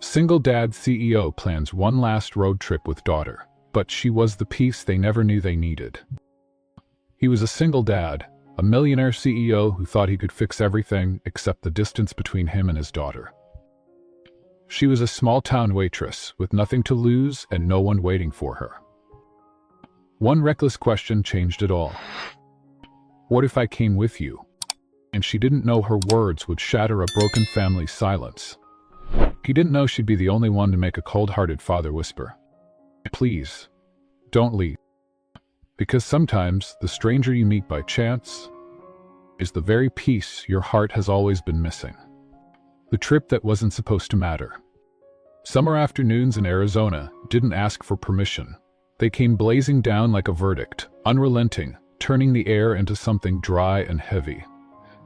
Single dad CEO plans one last road trip with daughter, but she was the piece they never knew they needed. He was a single dad, a millionaire CEO who thought he could fix everything except the distance between him and his daughter. She was a small-town waitress with nothing to lose and no one waiting for her. One reckless question changed it all. "What if I came with you?" And she didn't know her words would shatter a broken family's silence. He didn't know she'd be the only one to make a cold-hearted father whisper, "Please, don't leave." Because sometimes the stranger you meet by chance is the very piece your heart has always been missing. The trip that wasn't supposed to matter. Summer afternoons in Arizona didn't ask for permission. They came blazing down like a verdict, unrelenting, turning the air into something dry and heavy.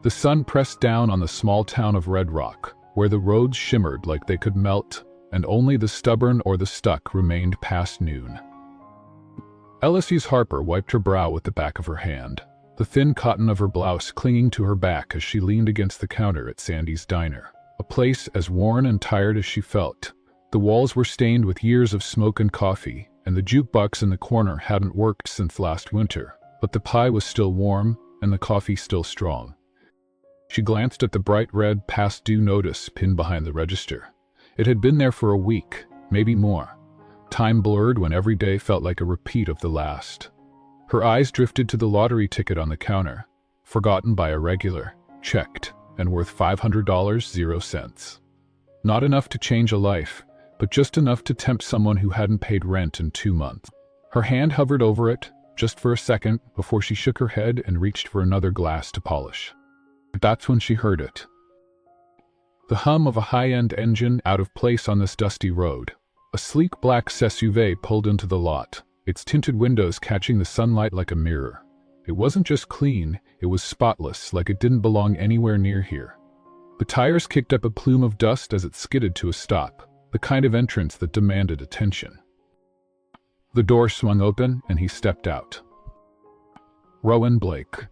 The sun pressed down on the small town of Red Rock, where the roads shimmered like they could melt, and only the stubborn or the stuck remained past noon. Elyse's Harper wiped her brow with the back of her hand, the thin cotton of her blouse clinging to her back as she leaned against the counter at Sandy's Diner, a place as worn and tired as she felt. The walls were stained with years of smoke and coffee, and the jukebox in the corner hadn't worked since last winter, but the pie was still warm and the coffee still strong. She glanced at the bright red past due notice pinned behind the register. It had been there for a week, maybe more. Time blurred when every day felt like a repeat of the last. Her eyes drifted to the lottery ticket on the counter, forgotten by a regular, checked, and worth $500.00. Not enough to change a life, but just enough to tempt someone who hadn't paid rent in 2 months. Her hand hovered over it, just for a second, before she shook her head and reached for another glass to polish. That's when she heard it. The hum of a high-end engine out of place on this dusty road. A sleek black SUV pulled into the lot, its tinted windows catching the sunlight like a mirror. It wasn't just clean, it was spotless, like it didn't belong anywhere near here. The tires kicked up a plume of dust as it skidded to a stop, the kind of entrance that demanded attention. The door swung open and he stepped out. Rowan Blake.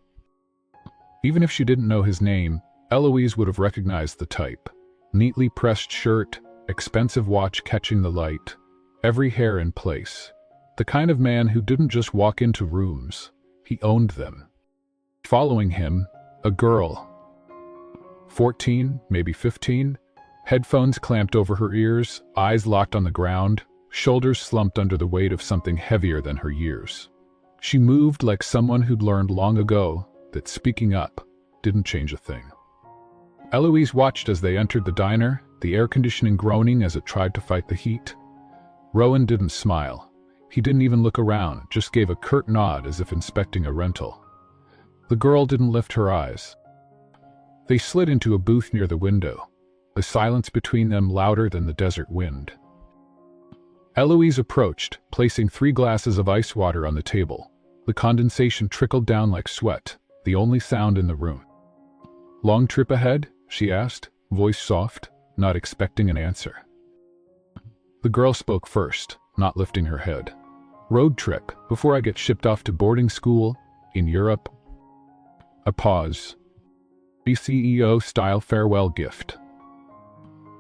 Even if she didn't know his name, Eloise would have recognized the type. Neatly pressed shirt, expensive watch catching the light, every hair in place. The kind of man who didn't just walk into rooms, he owned them. Following him, a girl. 14, maybe 15, headphones clamped over her ears, eyes locked on the ground, shoulders slumped under the weight of something heavier than her years. She moved like someone who'd learned long ago that speaking up didn't change a thing. Eloise watched as they entered the diner, the air conditioning groaning as it tried to fight the heat. Rowan didn't smile. He didn't even look around, just gave a curt nod as if inspecting a rental. The girl didn't lift her eyes. They slid into a booth near the window, the silence between them louder than the desert wind. Eloise approached, placing 3 glasses of ice water on the table. The condensation trickled down like sweat, the only sound in the room. "Long trip ahead?" she asked, voice soft, not expecting an answer. The girl spoke first, not lifting her head. "Road trip, before I get shipped off to boarding school, in Europe." A pause. CEO-style farewell gift.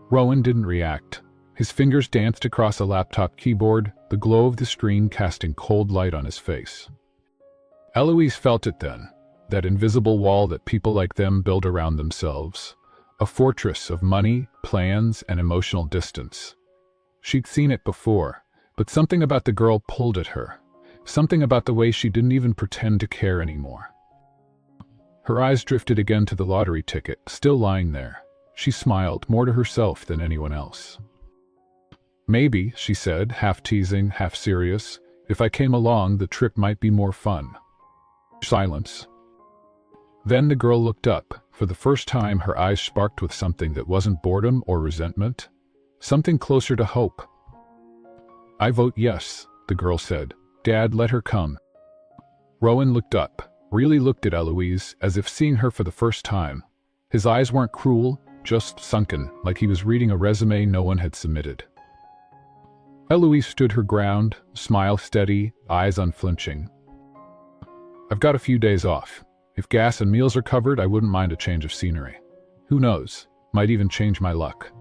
Rowan didn't react. His fingers danced across a laptop keyboard, the glow of the screen casting cold light on his face. Eloise felt it then, that invisible wall that people like them build around themselves. A fortress of money, plans, and emotional distance. She'd seen it before, but something about the girl pulled at her. Something about the way she didn't even pretend to care anymore. Her eyes drifted again to the lottery ticket, still lying there. She smiled, more to herself than anyone else. "Maybe," she said, half teasing, half serious, "if I came along, the trip might be more fun." Silence. Then the girl looked up. For the first time, her eyes sparked with something that wasn't boredom or resentment. Something closer to hope. "I vote yes," the girl said. "Dad, let her come." Rowan looked up, really looked at Eloise, as if seeing her for the first time. His eyes weren't cruel, just sunken, like he was reading a resume no one had submitted. Eloise stood her ground, smile steady, eyes unflinching. "I've got a few days off. If gas and meals are covered, I wouldn't mind a change of scenery. Who knows, might even change my luck."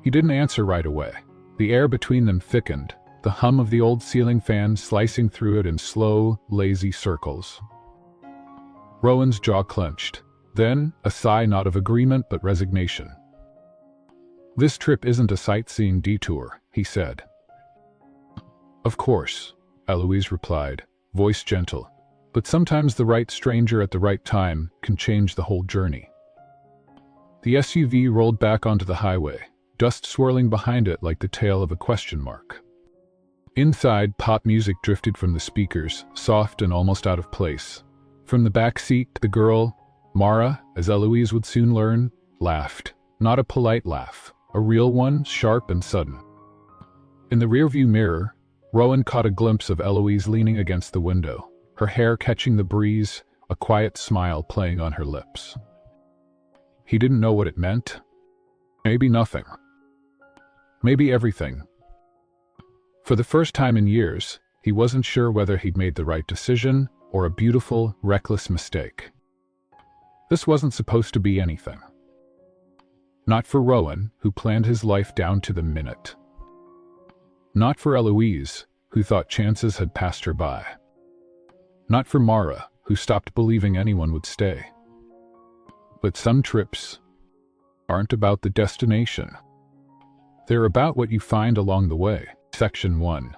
He didn't answer right away. The air between them thickened, the hum of the old ceiling fan slicing through it in slow, lazy circles. Rowan's jaw clenched. Then, a sigh not of agreement but resignation. "This trip isn't a sightseeing detour," he said. "Of course," Eloise replied, voice gentle, "but sometimes the right stranger at the right time can change the whole journey." The SUV rolled back onto the highway, dust swirling behind it like the tail of a question mark. Inside, pop music drifted from the speakers, soft and almost out of place. From the back seat, the girl, Mara, as Eloise would soon learn, laughed. Not a polite laugh, a real one, sharp and sudden. In the rearview mirror, Rowan caught a glimpse of Eloise leaning against the window, her hair catching the breeze, a quiet smile playing on her lips. He didn't know what it meant. Maybe nothing. Maybe everything. For the first time in years, he wasn't sure whether he'd made the right decision or a beautiful, reckless mistake. This wasn't supposed to be anything. Not for Rowan, who planned his life down to the minute. Not for Eloise, who thought chances had passed her by. Not for Mara, who stopped believing anyone would stay. But some trips aren't about the destination. They're about what you find along the way. Section 1.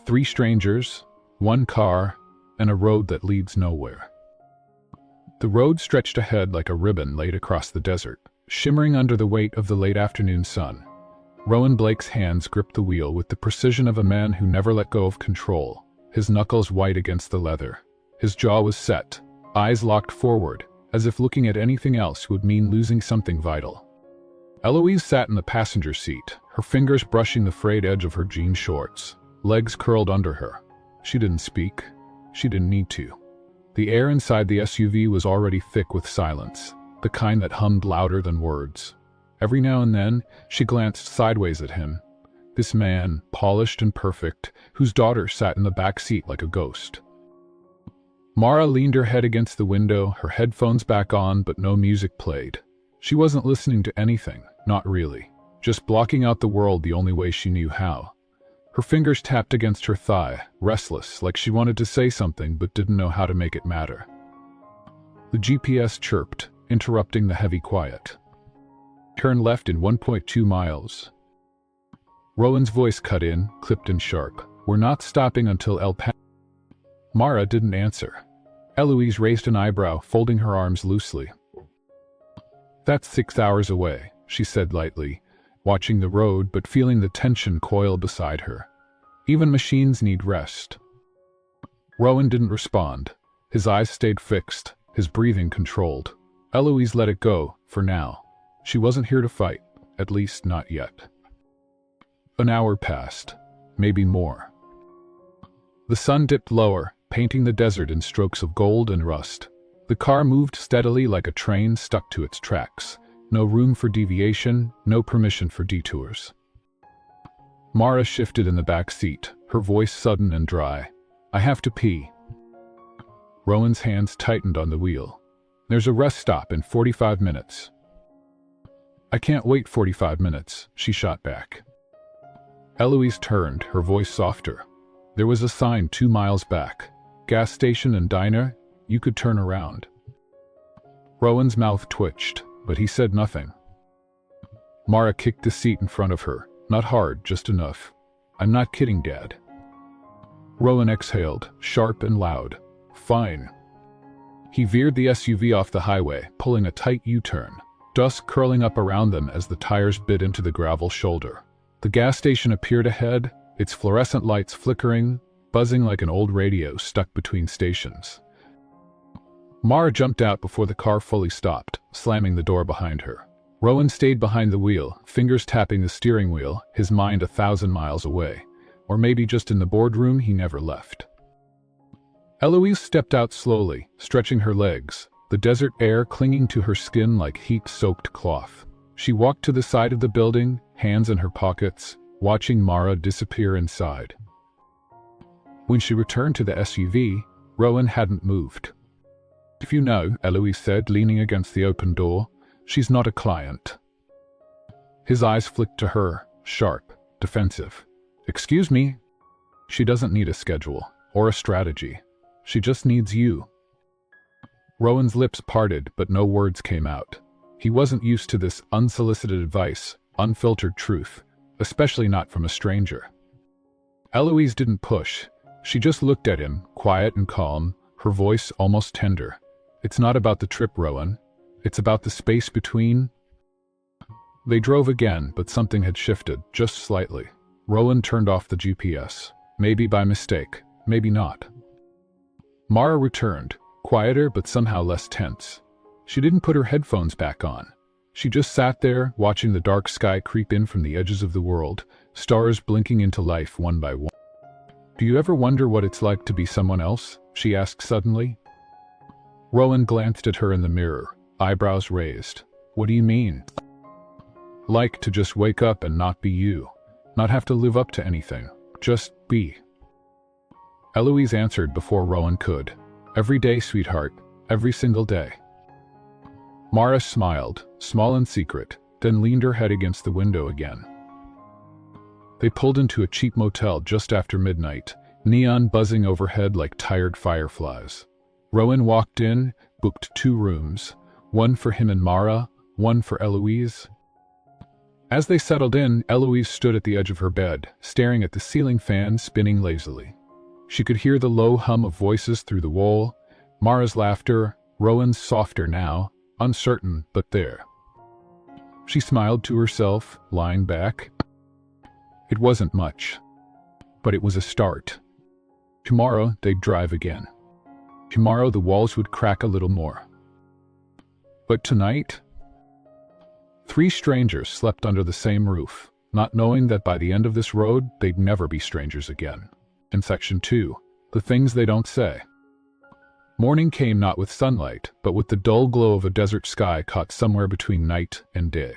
3 strangers, 1 car, and a road that leads nowhere. The road stretched ahead like a ribbon laid across the desert, shimmering under the weight of the late afternoon sun. Rowan Blake's hands gripped the wheel with the precision of a man who never let go of control, his knuckles white against the leather. His jaw was set, eyes locked forward, as if looking at anything else would mean losing something vital. Eloise sat in the passenger seat, her fingers brushing the frayed edge of her jean shorts, legs curled under her. She didn't speak. She didn't need to. The air inside the SUV was already thick with silence, the kind that hummed louder than words. Every now and then, she glanced sideways at him. This man, polished and perfect, whose daughter sat in the back seat like a ghost. Mara leaned her head against the window, her headphones back on, but no music played. She wasn't listening to anything, not really, just blocking out the world the only way she knew how. Her fingers tapped against her thigh, restless, like she wanted to say something but didn't know how to make it matter. The GPS chirped, interrupting the heavy quiet. Turn left in 1.2 miles. Rowan's voice cut in, clipped and sharp. We're not stopping until El Paso. Mara didn't answer. Eloise raised an eyebrow, folding her arms loosely. That's 6 hours away, she said lightly, watching the road but feeling the tension coil beside her. Even machines need rest. Rowan didn't respond. His eyes stayed fixed, his breathing controlled. Eloise let it go, for now. She wasn't here to fight, at least not yet. An hour passed, maybe more. The sun dipped lower, painting the desert in strokes of gold and rust. The car moved steadily like a train stuck to its tracks. No room for deviation, no permission for detours. Mara shifted in the back seat, her voice sudden and dry. I have to pee. Rowan's hands tightened on the wheel. There's a rest stop in 45 minutes. I can't wait 45 minutes, she shot back. Eloise turned, her voice softer. There was a sign 2 miles back. Gas station and diner, you could turn around. Rowan's mouth twitched, but he said nothing. Mara kicked the seat in front of her, not hard, just enough. I'm not kidding, Dad. Rowan exhaled, sharp and loud. Fine. He veered the SUV off the highway, pulling a tight U-turn, dust curling up around them as the tires bit into the gravel shoulder. The gas station appeared ahead, its fluorescent lights flickering, buzzing like an old radio stuck between stations. Mara jumped out before the car fully stopped, slamming the door behind her. Rowan stayed behind the wheel, fingers tapping the steering wheel, his mind 1,000 miles away. Or maybe just in the boardroom he never left. Eloise stepped out slowly, stretching her legs, the desert air clinging to her skin like heat-soaked cloth. She walked to the side of the building, hands in her pockets, watching Mara disappear inside. When she returned to the SUV, Rowan hadn't moved. If you know, Eloise said, leaning against the open door, she's not a client. His eyes flicked to her, sharp, defensive. "Excuse me?" "She doesn't need a schedule, or a strategy. She just needs you." Rowan's lips parted, but no words came out. He wasn't used to this unsolicited advice, unfiltered truth, especially not from a stranger. Eloise didn't push. She just looked at him, quiet and calm, her voice almost tender. "It's not about the trip, Rowan. It's about the space between." They drove again, but something had shifted, just slightly. Rowan turned off the GPS. Maybe by mistake, maybe not. Mara returned, quieter but somehow less tense. She didn't put her headphones back on. She just sat there, watching the dark sky creep in from the edges of the world, stars blinking into life one by one. "Do you ever wonder what it's like to be someone else?" she asked suddenly. Rowan glanced at her in the mirror, eyebrows raised. "What do you mean?" "Like to just wake up and not be you. Not have to live up to anything. Just be." Eloise answered before Rowan could. "Every day, sweetheart. Every single day." Mara smiled, small and secret, then leaned her head against the window again. They pulled into a cheap motel just after midnight, neon buzzing overhead like tired fireflies. Rowan walked in, booked 2 rooms, one for him and Mara, one for Eloise. As they settled in, Eloise stood at the edge of her bed, staring at the ceiling fan spinning lazily. She could hear the low hum of voices through the wall, Mara's laughter, Rowan's softer now, uncertain but there. She smiled to herself, lying back. It wasn't much, but it was a start. Tomorrow they'd drive again. Tomorrow the walls would crack a little more. But tonight, 3 strangers slept under the same roof, not knowing that by the end of this road, they'd never be strangers again. In Section 2, the things they don't say. Morning came not with sunlight, but with the dull glow of a desert sky caught somewhere between night and day.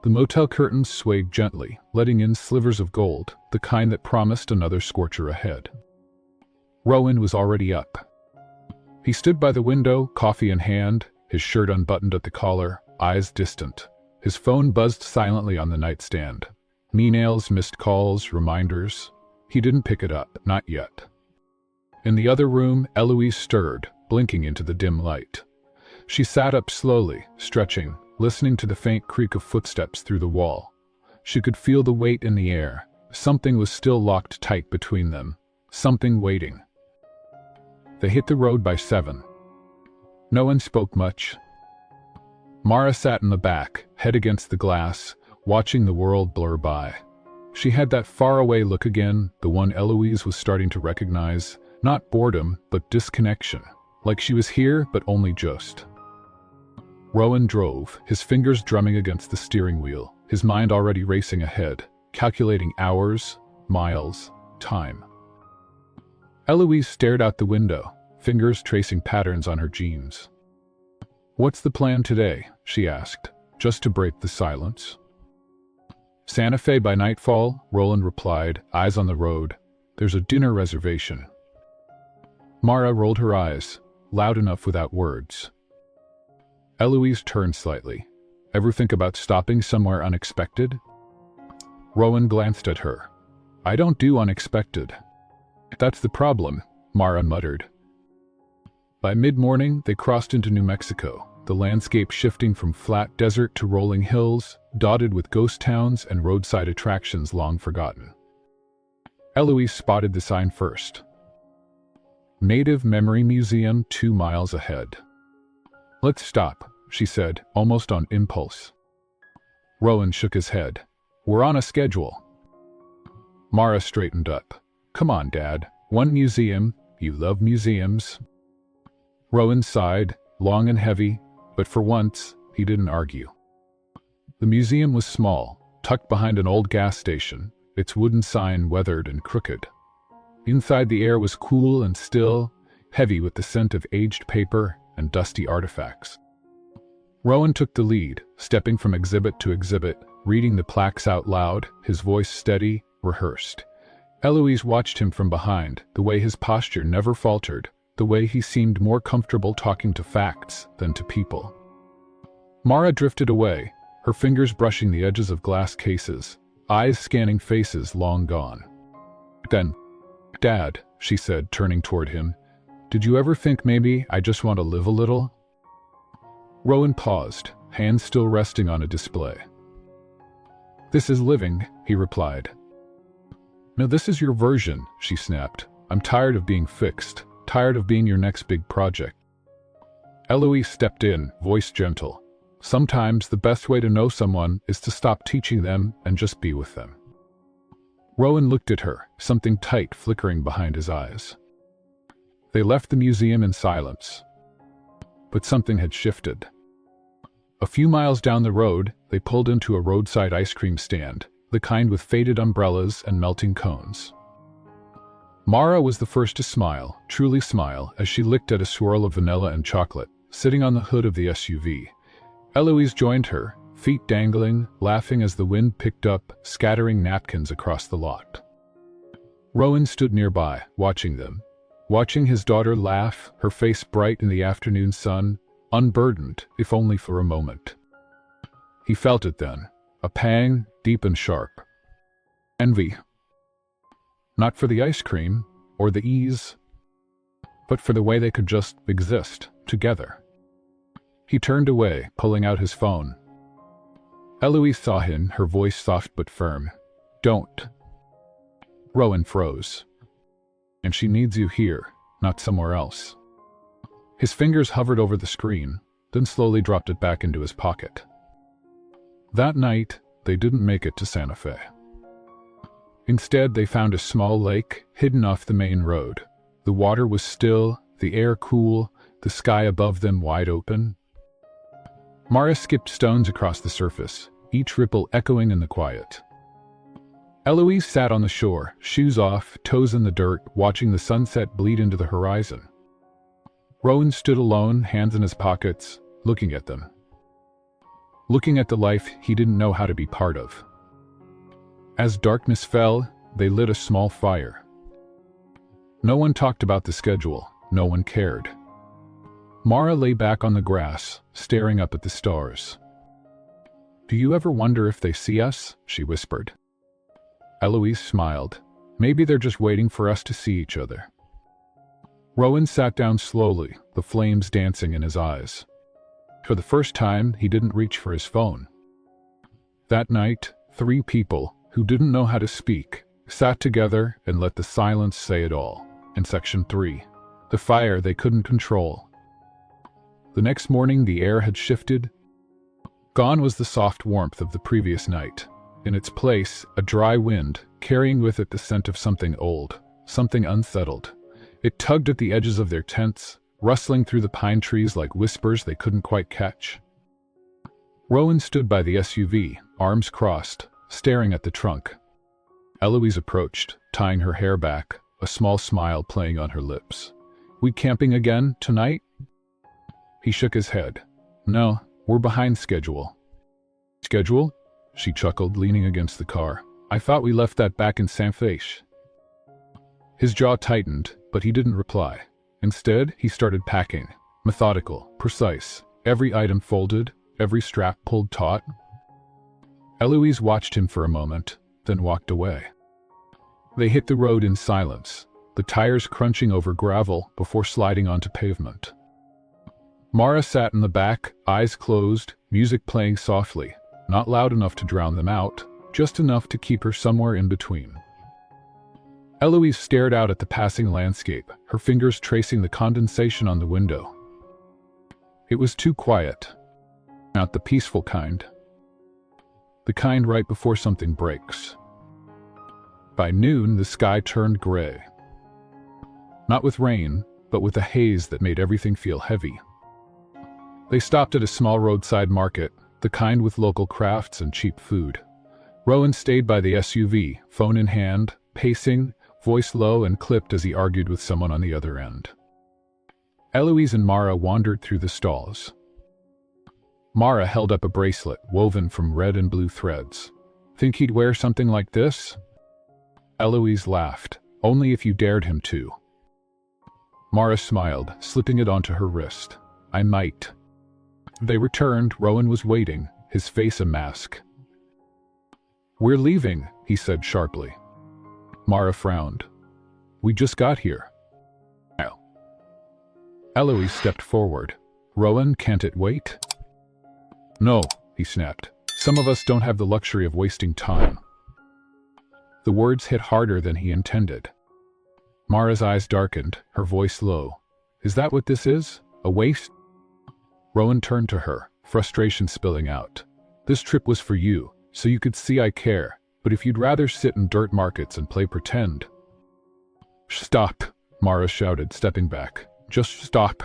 The motel curtains swayed gently, letting in slivers of gold, the kind that promised another scorcher ahead. Rowan was already up. He stood by the window, coffee in hand, his shirt unbuttoned at the collar, eyes distant. His phone buzzed silently on the nightstand. Emails, missed calls, reminders. He didn't pick it up, not yet. In the other room, Eloise stirred, blinking into the dim light. She sat up slowly, stretching, listening to the faint creak of footsteps through the wall. She could feel the weight in the air. Something was still locked tight between them. Something waiting. They hit the road by 7. No one spoke much. Mara sat in the back, head against the glass, watching the world blur by. She had that faraway look again, the one Eloise was starting to recognize, not boredom, but disconnection, like she was here, but only just. Rowan drove, his fingers drumming against the steering wheel, his mind already racing ahead, calculating hours, miles, time. Eloise stared out the window, fingers tracing patterns on her jeans. "What's the plan today?" she asked, just to break the silence. "Santa Fe by nightfall," Roland replied, eyes on the road. "There's a dinner reservation." Mara rolled her eyes, loud enough without words. Eloise turned slightly. "Ever think about stopping somewhere unexpected?" Rowan glanced at her. "I don't do unexpected." "That's the problem," Mara muttered. By mid-morning, they crossed into New Mexico, the landscape shifting from flat desert to rolling hills, dotted with ghost towns and roadside attractions long forgotten. Eloise spotted the sign first. Native Memory Museum 2 miles ahead. "Let's stop," she said, almost on impulse. Rowan shook his head. "We're on a schedule." Mara straightened up. "Come on, Dad. One museum. You love museums." Rowan sighed, long and heavy, but for once, he didn't argue. The museum was small, tucked behind an old gas station, its wooden sign weathered and crooked. Inside, the air was cool and still, heavy with the scent of aged paper and dusty artifacts. Rowan took the lead, stepping from exhibit to exhibit, reading the plaques out loud, his voice steady, rehearsed. Eloise watched him from behind, the way his posture never faltered, the way he seemed more comfortable talking to facts than to people. Mara drifted away, her fingers brushing the edges of glass cases, eyes scanning faces long gone. Then, "Dad," she said, turning toward him, "did you ever think maybe I just want to live a little?" Rowan paused, hands still resting on a display. "This is living," he replied. "No, this is your version," she snapped. "I'm tired of being fixed, tired of being your next big project." Eloise stepped in, voice gentle. "Sometimes the best way to know someone is to stop teaching them and just be with them." Rowan looked at her, something tight flickering behind his eyes. They left the museum in silence. But something had shifted. A few miles down the road, they pulled into a roadside ice cream stand, the kind with faded umbrellas and melting cones. Mara was the first to smile, truly smile, as she licked at a swirl of vanilla and chocolate, sitting on the hood of the SUV. Eloise joined her, feet dangling, laughing as the wind picked up, scattering napkins across the lot. Rowan stood nearby, watching them, watching his daughter laugh, her face bright in the afternoon sun, unburdened, if only for a moment. He felt it then, a pang, deep and sharp. Envy. Not for the ice cream, or the ease, but for the way they could just exist, together. He turned away, pulling out his phone. Eloise saw him, her voice soft but firm. "Don't." Rowan froze. "And she needs you here, not somewhere else." His fingers hovered over the screen, then slowly dropped it back into his pocket. That night, they didn't make it to Santa Fe. Instead, they found a small lake, hidden off the main road. The water was still, the air cool, the sky above them wide open. Mara skipped stones across the surface, each ripple echoing in the quiet. Eloise sat on the shore, shoes off, toes in the dirt, watching the sunset bleed into the horizon. Rowan stood alone, hands in his pockets, looking at them. Looking at the life he didn't know how to be part of. As darkness fell, they lit a small fire. No one talked about the schedule, no one cared. Mara lay back on the grass, staring up at the stars. "Do you ever wonder if they see us?" she whispered. Eloise smiled. "Maybe they're just waiting for us to see each other." Rowan sat down slowly, the flames dancing in his eyes. For the first time, he didn't reach for his phone. That night, 3 people, who didn't know how to speak, sat together and let the silence say it all. In Section 3, the fire they couldn't control. The next morning, the air had shifted. Gone was the soft warmth of the previous night. In its place, a dry wind, carrying with it the scent of something old, something unsettled. It tugged at the edges of their tents, rustling through the pine trees like whispers they couldn't quite catch. Rowan stood by the SUV, arms crossed, staring at the trunk. Eloise approached, tying her hair back, a small smile playing on her lips. "We camping again, tonight?" He shook his head. "No, we're behind schedule." "Schedule?" She chuckled, leaning against the car. "I thought we left that back in Santa Fe." His jaw tightened, but he didn't reply. Instead, he started packing, methodical, precise, every item folded, every strap pulled taut. Eloise watched him for a moment, then walked away. They hit the road in silence, the tires crunching over gravel before sliding onto pavement. Mara sat in the back, eyes closed, music playing softly, not loud enough to drown them out, just enough to keep her somewhere in between. Eloise stared out at the passing landscape, her fingers tracing the condensation on the window. It was too quiet. Not the peaceful kind. The kind right before something breaks. By noon, the sky turned gray. Not with rain, but with a haze that made everything feel heavy. They stopped at a small roadside market, the kind with local crafts and cheap food. Rowan stayed by the SUV, phone in hand, pacing, voice low and clipped as he argued with someone on the other end. Eloise and Mara wandered through the stalls. Mara held up a bracelet woven from red and blue threads. "Think he'd wear something like this?" Eloise laughed. "Only if you dared him to." Mara smiled, slipping it onto her wrist. "I might." They returned. Rowan was waiting, his face a mask. "We're leaving," he said sharply. Mara frowned. "We just got here." Eloise stepped forward. "Rowan, can't it wait?" "No," he snapped. "Some of us don't have the luxury of wasting time." The words hit harder than he intended. Mara's eyes darkened, her voice low. "Is that what this is? A waste?" Rowan turned to her, frustration spilling out. "This trip was for you, so you could see I care, but if you'd rather sit in dirt markets and play pretend—" "Stop," Mara shouted, stepping back. "Just stop."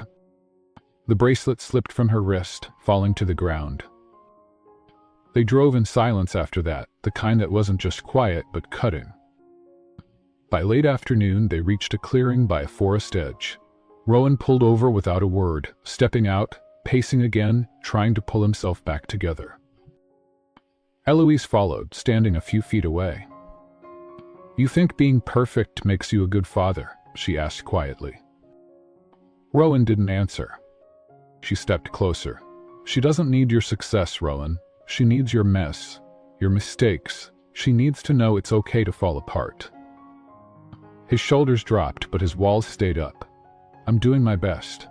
The bracelet slipped from her wrist, falling to the ground. They drove in silence after that, the kind that wasn't just quiet but cutting. By late afternoon, they reached a clearing by a forest edge. Rowan pulled over without a word, stepping out, pacing again, trying to pull himself back together. Eloise followed, standing a few feet away. "You think being perfect makes you a good father?" she asked quietly. Rowan didn't answer. She stepped closer. "She doesn't need your success, Rowan. She needs your mess, your mistakes. She needs to know it's okay to fall apart." His shoulders dropped, but his walls stayed up. "I'm doing my best."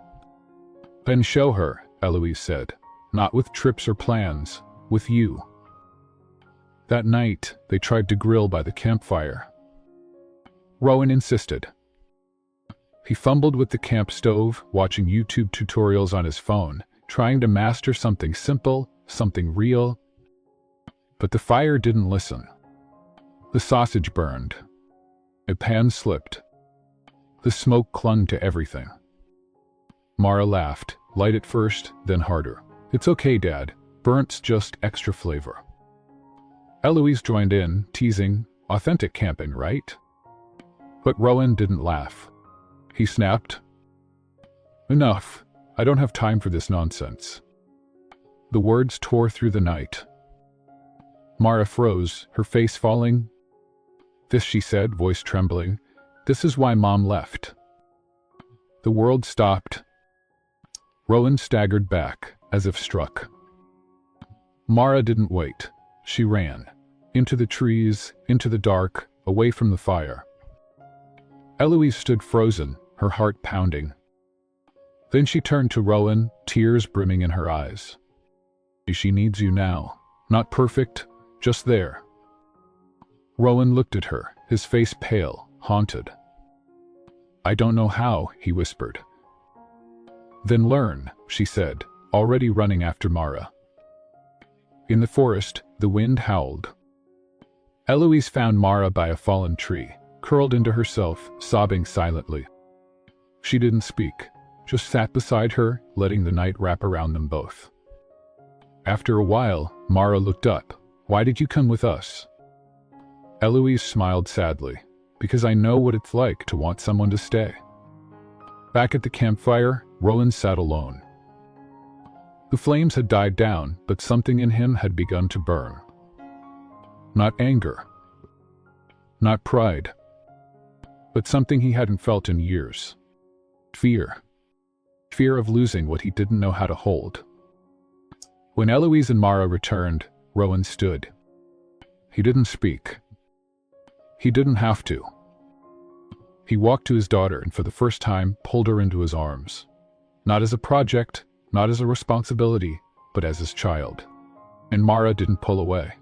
"Then show her," Eloise said. "Not with trips or plans, with you." That night, they tried to grill by the campfire. Rowan insisted. He fumbled with the camp stove, watching YouTube tutorials on his phone, trying to master something simple, something real. But the fire didn't listen. The sausage burned. A pan slipped. The smoke clung to everything. Mara laughed, light at first, then harder. "It's okay, Dad. Burnt's just extra flavor." Eloise joined in, teasing, "Authentic camping, right?" But Rowan didn't laugh. He snapped, "Enough. I don't have time for this nonsense." The words tore through the night. Mara froze, her face falling. "This," she said, voice trembling, "this is why Mom left." The world stopped. Rowan staggered back, as if struck. Mara didn't wait. She ran. Into the trees, into the dark, away from the fire. Eloise stood frozen, her heart pounding. Then she turned to Rowan, tears brimming in her eyes. "She needs you now. Not perfect, just there." Rowan looked at her, his face pale, haunted. "I don't know how," he whispered. "Then learn," she said, already running after Mara. In the forest, the wind howled. Eloise found Mara by a fallen tree, curled into herself, sobbing silently. She didn't speak, just sat beside her, letting the night wrap around them both. After a while, Mara looked up. "Why did you come with us?" Eloise smiled sadly. "Because I know what it's like to want someone to stay." Back at the campfire, Rowan sat alone. The flames had died down, but something in him had begun to burn. Not anger, not pride, but something he hadn't felt in years. Fear. Fear of losing what he didn't know how to hold. When Eloise and Mara returned, Rowan stood. He didn't speak. He didn't have to. He walked to his daughter and for the first time pulled her into his arms. Not as a project, not as a responsibility, but as his child. And Mara didn't pull away.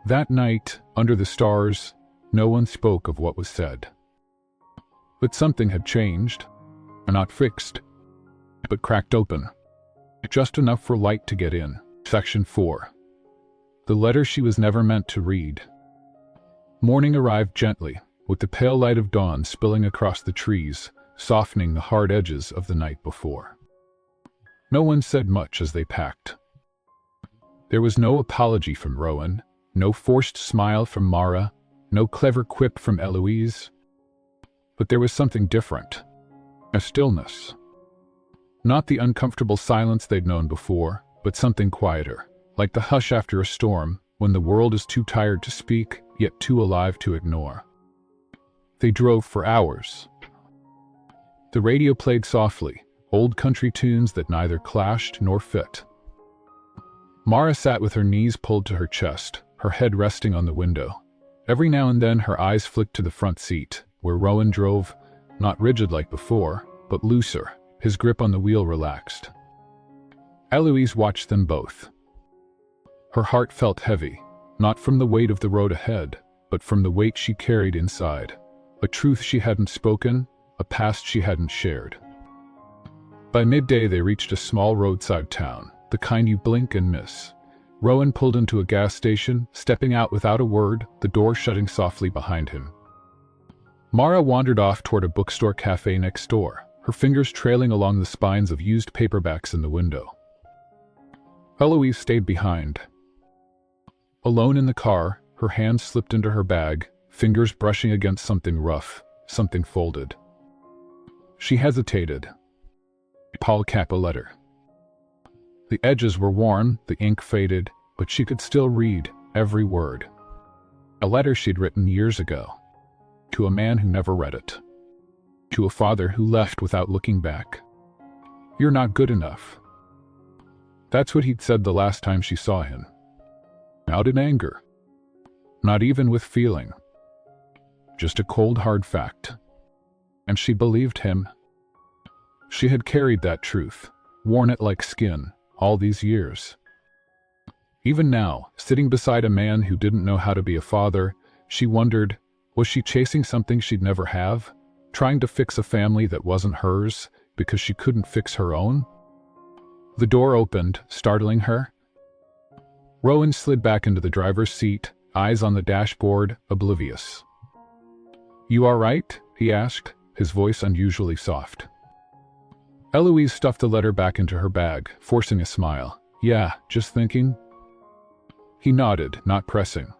That night, under the stars, no one spoke of what was said. But something had changed. Not fixed, but cracked open. Just enough for light to get in. Section 4. The letter she was never meant to read. Morning arrived gently, with the pale light of dawn spilling across the trees, softening the hard edges of the night before. No one said much as they packed. There was no apology from Rowan, no forced smile from Mara, no clever quip from Eloise. But there was something different. A stillness. Not the uncomfortable silence they'd known before, but something quieter, like the hush after a storm, when the world is too tired to speak, yet too alive to ignore. They drove for hours. The radio played softly, old country tunes that neither clashed nor fit. Mara sat with her knees pulled to her chest, her head resting on the window. Every now and then her eyes flicked to the front seat, where Rowan drove, not rigid like before, but looser, his grip on the wheel relaxed. Eloise watched them both. Her heart felt heavy, not from the weight of the road ahead, but from the weight she carried inside, a truth she hadn't spoken, a past she hadn't shared. By midday they reached a small roadside town, the kind you blink and miss. Rowan pulled into a gas station, stepping out without a word, the door shutting softly behind him. Mara wandered off toward a bookstore cafe next door, her fingers trailing along the spines of used paperbacks in the window. Eloise stayed behind. Alone in the car, her hands slipped into her bag, fingers brushing against something rough, something folded. She hesitated. Paul Cap a letter. The edges were worn, the ink faded, but she could still read every word. A letter she'd written years ago. To a man who never read it. To a father who left without looking back. "You're not good enough." That's what he'd said the last time she saw him. Not in anger. Not even with feeling. Just a cold, hard fact. And she believed him. She had carried that truth, worn it like skin, all these years. Even now, sitting beside a man who didn't know how to be a father, she wondered, was she chasing something she'd never have? Trying to fix a family that wasn't hers because she couldn't fix her own? The door opened, startling her. Rowan slid back into the driver's seat, eyes on the dashboard, oblivious. "You all right?" he asked, his voice unusually soft. Eloise stuffed the letter back into her bag, forcing a smile. "Yeah, just thinking." He nodded, not pressing.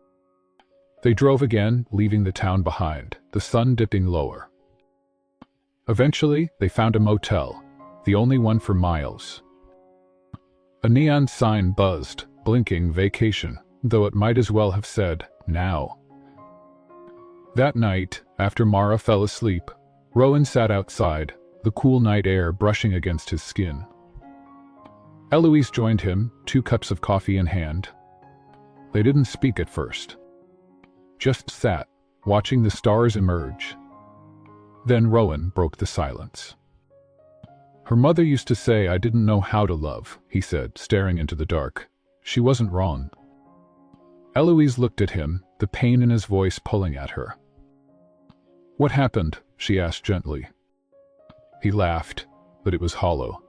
They drove again, leaving the town behind, the sun dipping lower. Eventually, they found a motel, the only one for miles. A neon sign buzzed, blinking vacation, though it might as well have said, now. That night, after Mara fell asleep, Rowan sat outside, the cool night air brushing against his skin. Eloise joined him, 2 cups of coffee in hand. They didn't speak at first. Just sat, watching the stars emerge. Then Rowan broke the silence. "Her mother used to say I didn't know how to love," he said, staring into the dark. She wasn't wrong. Eloise looked at him, the pain in his voice pulling at her. "What happened?" she asked gently. He laughed, but it was hollow.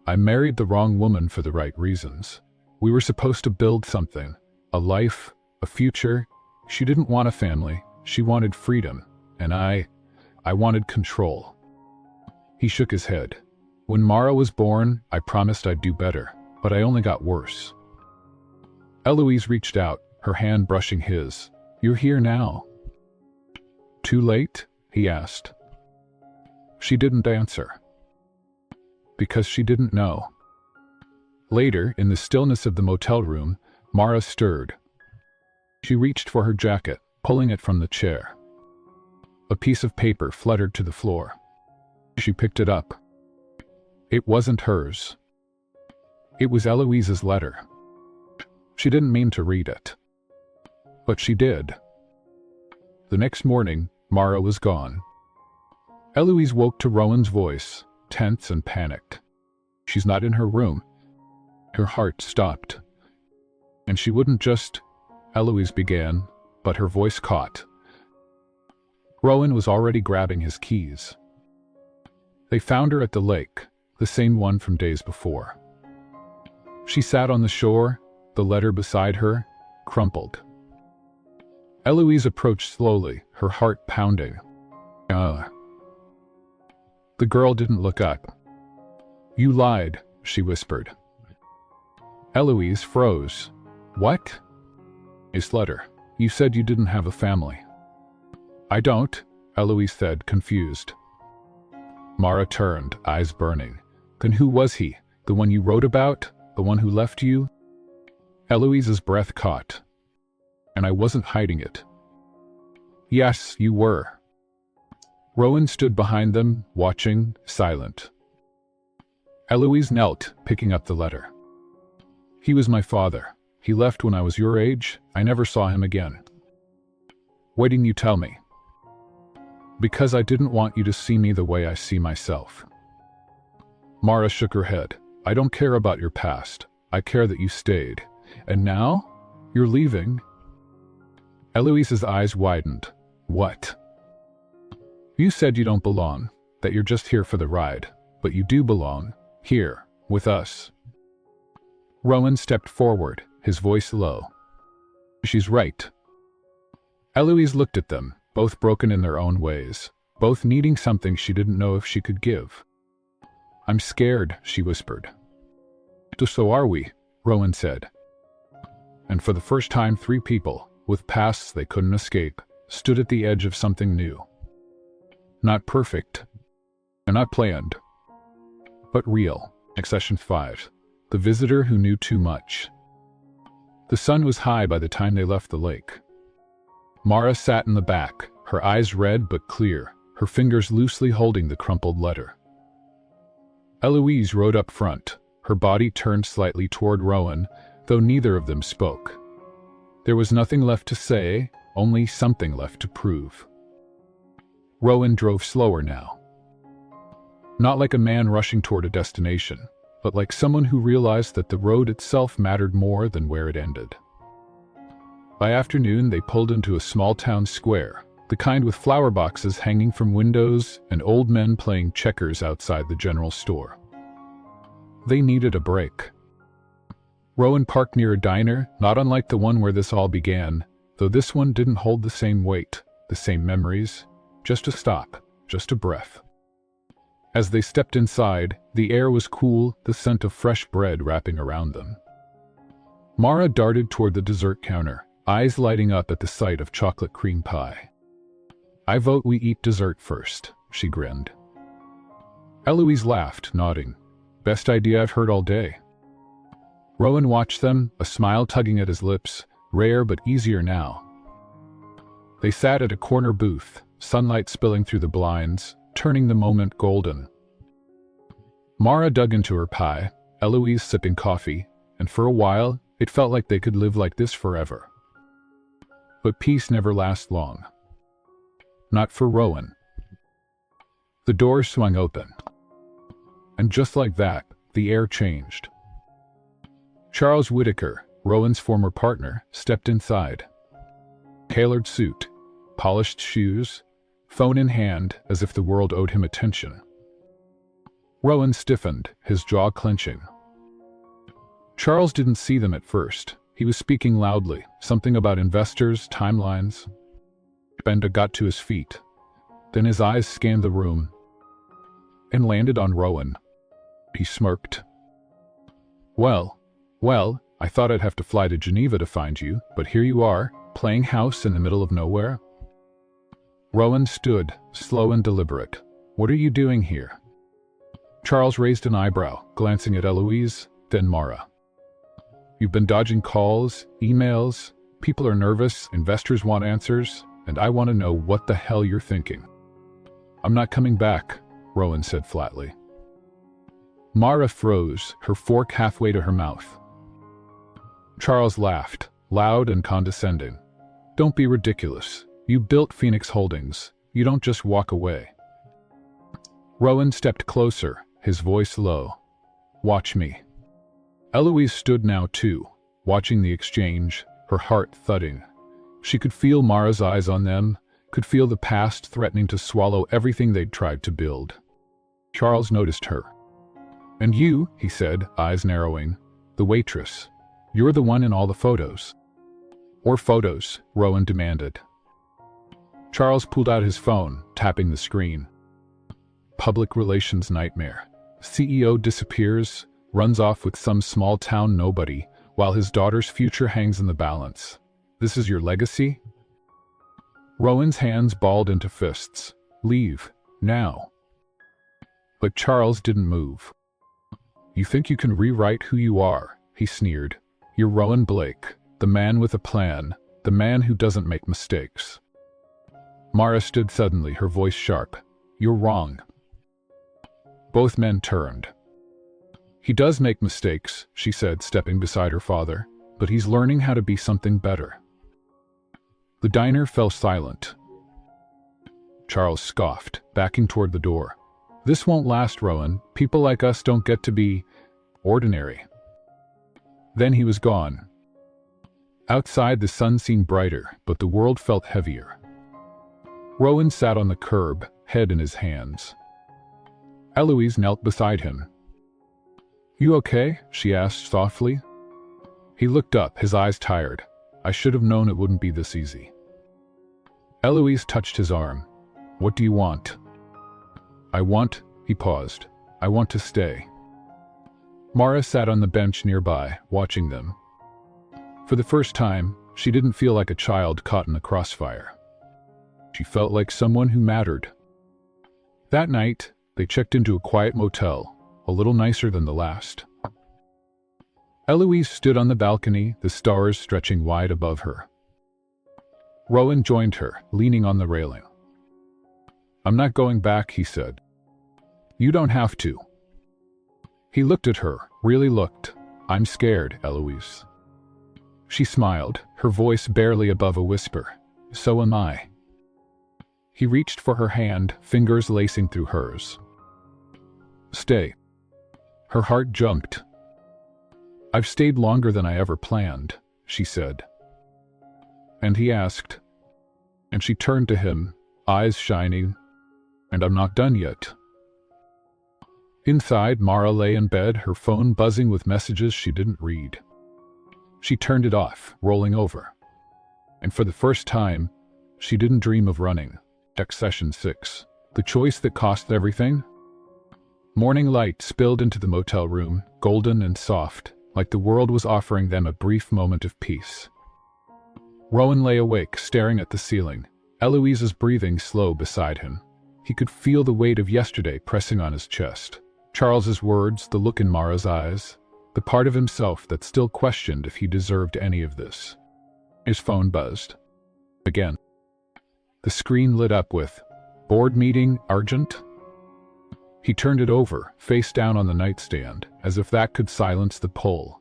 "I married the wrong woman for the right reasons. We were supposed to build something, a life, a future. She didn't want a family, she wanted freedom, and I wanted control." He shook his head. "When Mara was born, I promised I'd do better, but I only got worse." Eloise reached out, her hand brushing his. "You're here now." "Too late?" he asked. She didn't answer. Because she didn't know. Later, in the stillness of the motel room, Mara stirred. She reached for her jacket, pulling it from the chair. A piece of paper fluttered to the floor. She picked it up. It wasn't hers. It was Eloise's letter. She didn't mean to read it. But she did. The next morning, Mara was gone. Eloise woke to Rowan's voice, tense and panicked. "She's not in her room." Her heart stopped. "And she wouldn't just..." Eloise began, but her voice caught. Rowan was already grabbing his keys. They found her at the lake, the same one from days before. She sat on the shore, the letter beside her, crumpled. Eloise approached slowly, her heart pounding. The girl didn't look up. "You lied," she whispered. Eloise froze. "What?" "His letter. You said you didn't have a family." "I don't," Eloise said, confused. Mara turned, eyes burning. "Then who was he? The one you wrote about? The one who left you?" Eloise's breath caught. "And I wasn't hiding it." "Yes, you were." Rowan stood behind them, watching, silent. Eloise knelt, picking up the letter. He was my father. He left when I was your age. I never saw him again. Why didn't you tell me? Because I didn't want you to see me the way I see myself. Mara shook her head. I don't care about your past. I care that you stayed. And now? You're leaving? Eloise's eyes widened. What? You said you don't belong, that you're just here for the ride, but you do belong, here, with us. Rowan stepped forward, his voice low. She's right. Eloise looked at them, both broken in their own ways, both needing something she didn't know if she could give. I'm scared, she whispered. So are we, Rowan said. And for the first time, three people, with pasts they couldn't escape, stood at the edge of something new. Not perfect, and not planned, but real. Session 5. The visitor who knew too much. The sun was high by the time they left the lake. Mara sat in the back, her eyes red but clear, her fingers loosely holding the crumpled letter. Eloise rode up front, her body turned slightly toward Rowan, though neither of them spoke. There was nothing left to say, only something left to prove. Rowan drove slower now. Not like a man rushing toward a destination, but like someone who realized that the road itself mattered more than where it ended. By afternoon, they pulled into a small town square, the kind with flower boxes hanging from windows and old men playing checkers outside the general store. They needed a break. Rowan parked near a diner, not unlike the one where this all began, though this one didn't hold the same weight, the same memories, just a stop, just a breath. As they stepped inside, the air was cool, the scent of fresh bread wrapping around them. Mara darted toward the dessert counter, eyes lighting up at the sight of chocolate cream pie. I vote we eat dessert first, she grinned. Eloise laughed, nodding. Best idea I've heard all day. Rowan watched them, a smile tugging at his lips, rare but easier now. They sat at a corner booth, sunlight spilling through the blinds, turning the moment golden. Mara dug into her pie, Eloise sipping coffee, and for a while, it felt like they could live like this forever. But peace never lasts long. Not for Rowan. The door swung open. And just like that, the air changed. Charles Whitaker, Rowan's former partner, stepped inside. Tailored suit, polished shoes, phone in hand as if the world owed him attention. Rowan stiffened, his jaw clenching. Charles didn't see them at first. He was speaking loudly, something about investors, timelines. Benda got to his feet. Then his eyes scanned the room and landed on Rowan. He smirked. Well, I thought I'd have to fly to Geneva to find you, but here you are, playing house in the middle of nowhere. Rowan stood, slow and deliberate. What are you doing here? Charles raised an eyebrow, glancing at Eloise, then Mara. You've been dodging calls, emails, people are nervous, investors want answers, and I want to know what the hell you're thinking. I'm not coming back, Rowan said flatly. Mara froze, her fork halfway to her mouth. Charles laughed, loud and condescending. Don't be ridiculous. You built Phoenix Holdings. You don't just walk away. Rowan stepped closer, his voice low. Watch me. Eloise stood now too, watching the exchange, her heart thudding. She could feel Mara's eyes on them, could feel the past threatening to swallow everything they'd tried to build. Charles noticed her. And you, he said, eyes narrowing, the waitress. You're the one in all the photos. Or photos, Rowan demanded. Charles pulled out his phone, tapping the screen. Public relations nightmare. CEO disappears, runs off with some small-town nobody, while his daughter's future hangs in the balance. This is your legacy? Rowan's hands balled into fists. Leave, now. But Charles didn't move. You think you can rewrite who you are, he sneered. You're Rowan Blake, the man with a plan, the man who doesn't make mistakes. Mara stood suddenly, her voice sharp. You're wrong. Both men turned. He does make mistakes, she said, stepping beside her father, but he's learning how to be something better. The diner fell silent. Charles scoffed, backing toward the door. This won't last, Rowan. People like us don't get to be ordinary. Then he was gone. Outside the sun seemed brighter, but the world felt heavier. Rowan sat on the curb, head in his hands. Eloise knelt beside him. You okay? She asked softly. He looked up, his eyes tired. I should have known it wouldn't be this easy. Eloise touched his arm. What do you want? He paused. I want to stay. Mara sat on the bench nearby, watching them. For the first time, she didn't feel like a child caught in a crossfire. She felt like someone who mattered. That night, they checked into a quiet motel, a little nicer than the last. Eloise stood on the balcony, the stars stretching wide above her. Rowan joined her, leaning on the railing. I'm not going back, he said. You don't have to. He looked at her, really looked. I'm scared, Eloise. She smiled, her voice barely above a whisper. So am I. He reached for her hand, fingers lacing through hers. Stay. Her heart jumped. I've stayed longer than I ever planned, she said. And he asked. And she turned to him, eyes shining. And I'm not done yet. Inside, Mara lay in bed, her phone buzzing with messages she didn't read. She turned it off, rolling over. And for the first time, she didn't dream of running. Session 6. The choice that cost everything? Morning light spilled into the motel room, golden and soft, like the world was offering them a brief moment of peace. Rowan lay awake, staring at the ceiling, Eloise's breathing slow beside him. He could feel the weight of yesterday pressing on his chest. Charles's words, the look in Mara's eyes, the part of himself that still questioned if he deserved any of this. His phone buzzed. Again. The screen lit up with, board meeting, urgent? He turned it over, face down on the nightstand, as if that could silence the pull.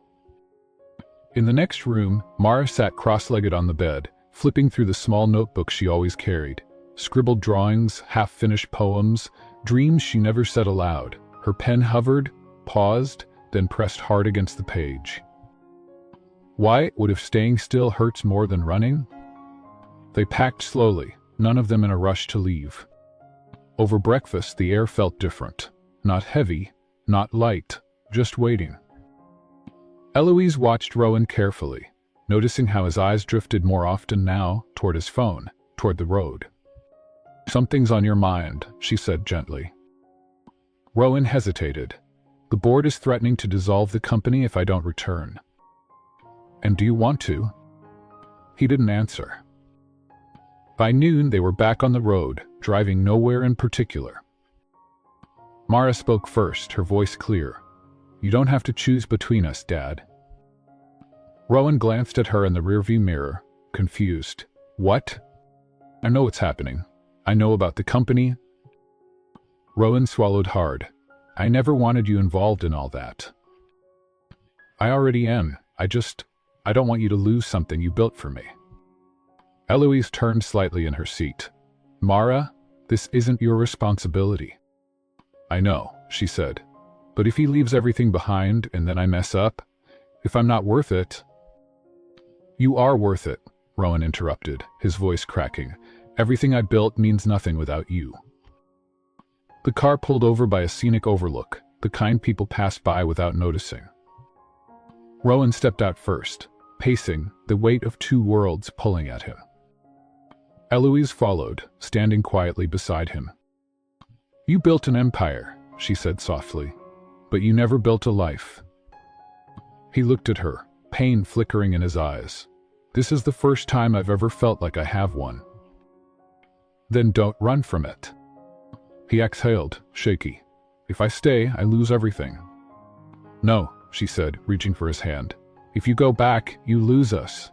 In the next room, Mara sat cross-legged on the bed, flipping through the small notebook she always carried. Scribbled drawings, half-finished poems, dreams she never said aloud. Her pen hovered, paused, then pressed hard against the page. Why would if staying still hurts more than running? They packed slowly, none of them in a rush to leave. Over breakfast, the air felt different. Not heavy, not light, just waiting. Eloise watched Rowan carefully, noticing how his eyes drifted more often now toward his phone, toward the road. Something's on your mind, she said gently. Rowan hesitated. The board is threatening to dissolve the company if I don't return. And do you want to? He didn't answer. By noon, they were back on the road, driving nowhere in particular. Mara spoke first, her voice clear. You don't have to choose between us, Dad. Rowan glanced at her in the rearview mirror, confused. What? I know what's happening. I know about the company. Rowan swallowed hard. I never wanted you involved in all that. I already am. I don't want you to lose something you built for me. Eloise turned slightly in her seat. Mara, this isn't your responsibility. I know, she said. But if he leaves everything behind and then I mess up, if I'm not worth it... You are worth it, Rowan interrupted, his voice cracking. Everything I built means nothing without you. The car pulled over by a scenic overlook, the kind people pass by without noticing. Rowan stepped out first, pacing, the weight of two worlds pulling at him. Eloise followed, standing quietly beside him. You built an empire, she said softly, but you never built a life. He looked at her, pain flickering in his eyes. This is the first time I've ever felt like I have one. Then don't run from it. He exhaled, shaky. If I stay, I lose everything. No, she said, reaching for his hand. If you go back, you lose us.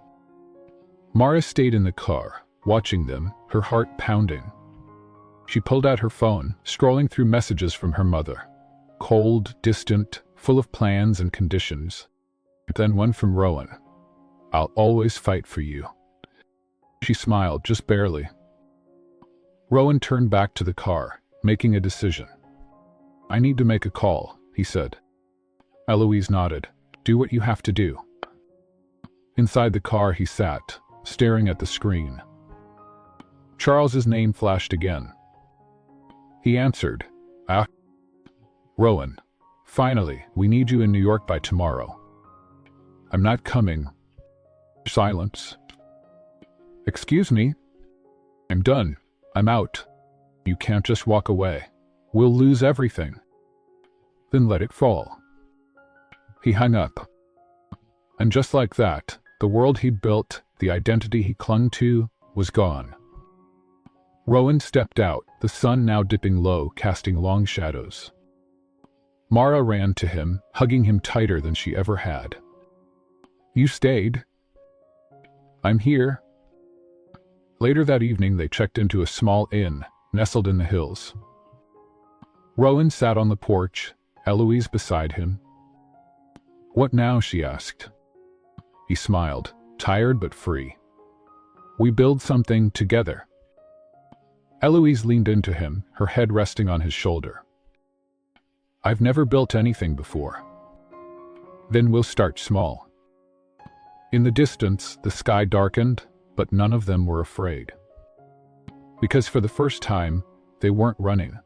Mara stayed in the car, watching them, her heart pounding. She pulled out her phone, scrolling through messages from her mother. Cold, distant, full of plans and conditions. Then one from Rowan. "I'll always fight for you." She smiled, just barely. Rowan turned back to the car, making a decision. "I need to make a call," he said. Eloise nodded. "Do what you have to do." Inside the car he sat, staring at the screen. Charles's name flashed again. He answered. "Ah, Rowan. Finally, we need you in New York by tomorrow." "I'm not coming." Silence. "Excuse me?" "I'm done. I'm out. You can't just walk away. We'll lose everything." "Then let it fall." He hung up. And just like that, the world he'd built, the identity he clung to, was gone. Rowan stepped out, the sun now dipping low, casting long shadows. Mara ran to him, hugging him tighter than she ever had. "You stayed?" "I'm here." Later that evening they checked into a small inn, nestled in the hills. Rowan sat on the porch, Eloise beside him. "What now?" she asked. He smiled, tired but free. "We build something together." Eloise leaned into him, her head resting on his shoulder. "I've never built anything before." "Then we'll start small." In the distance, the sky darkened, but none of them were afraid. Because for the first time, they weren't running.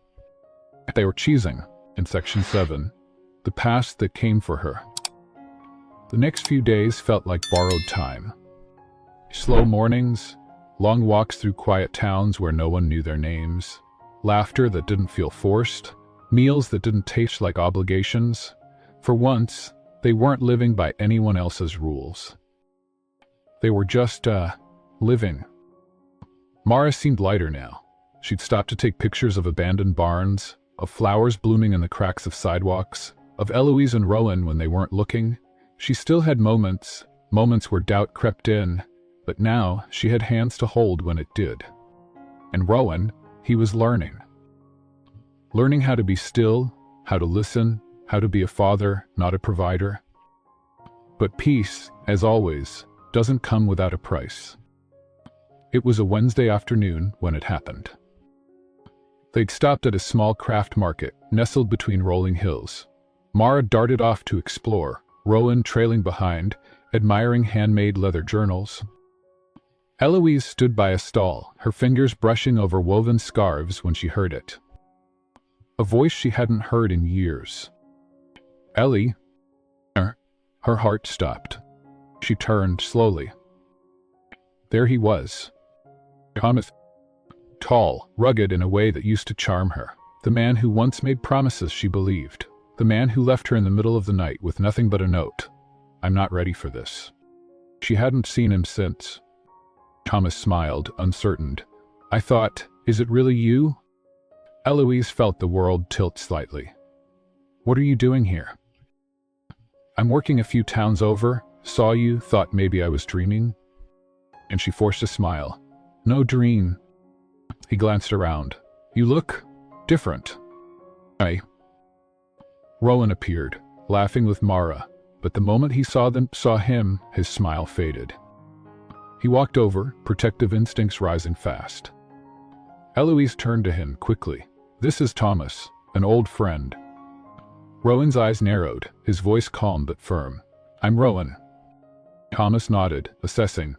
They were choosing, in Section 7, the past that came for her. The next few days felt like borrowed time. Slow mornings, long walks through quiet towns where no one knew their names, laughter that didn't feel forced, meals that didn't taste like obligations. For once, they weren't living by anyone else's rules. They were just, living. Mara seemed lighter now. She'd stopped to take pictures of abandoned barns, of flowers blooming in the cracks of sidewalks, of Eloise and Rowan when they weren't looking. She still had moments where doubt crept in, but now she had hands to hold when it did. And Rowan, he was learning. Learning how to be still, how to listen, how to be a father, not a provider. But peace, as always, doesn't come without a price. It was a Wednesday afternoon when it happened. They'd stopped at a small craft market, nestled between rolling hills. Mara darted off to explore, Rowan trailing behind, admiring handmade leather journals. Eloise stood by a stall, her fingers brushing over woven scarves when she heard it. A voice she hadn't heard in years. "Ellie." Her heart stopped. She turned slowly. There he was. Thomas. Tall, rugged in a way that used to charm her. The man who once made promises she believed. The man who left her in the middle of the night with nothing but a note. "I'm not ready for this." She hadn't seen him since. Thomas smiled, uncertain. "I thought, is it really you?" Eloise felt the world tilt slightly. "What are you doing here?" "I'm working a few towns over. Saw you, thought maybe I was dreaming." And she forced a smile. "No dream." He glanced around. "You look different." "I..." Rowan appeared, laughing with Mara, but the moment he saw him, his smile faded. He walked over, protective instincts rising fast. Eloise turned to him quickly. "This is Thomas, an old friend." Rowan's eyes narrowed, his voice calm but firm. "I'm Rowan." Thomas nodded, assessing.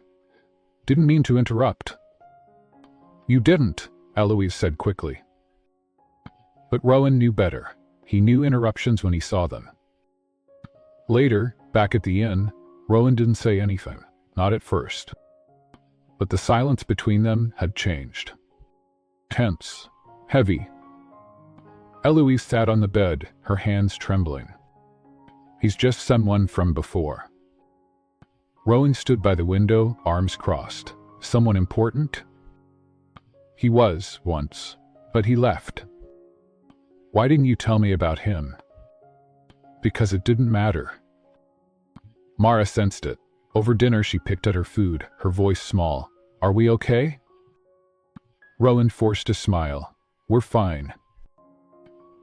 "Didn't mean to interrupt." "You didn't," Eloise said quickly. But Rowan knew better. He knew interruptions when he saw them. Later, back at the inn, Rowan didn't say anything, not at first. But the silence between them had changed. Tense, heavy. Eloise sat on the bed, her hands trembling. "He's just someone from before." Rowan stood by the window, arms crossed. "Someone important?" "He was, once, but he left." "Why didn't you tell me about him?" "Because it didn't matter." Mara sensed it. Over dinner she picked at her food, her voice small. "Are we okay?" Rowan forced a smile. "We're fine."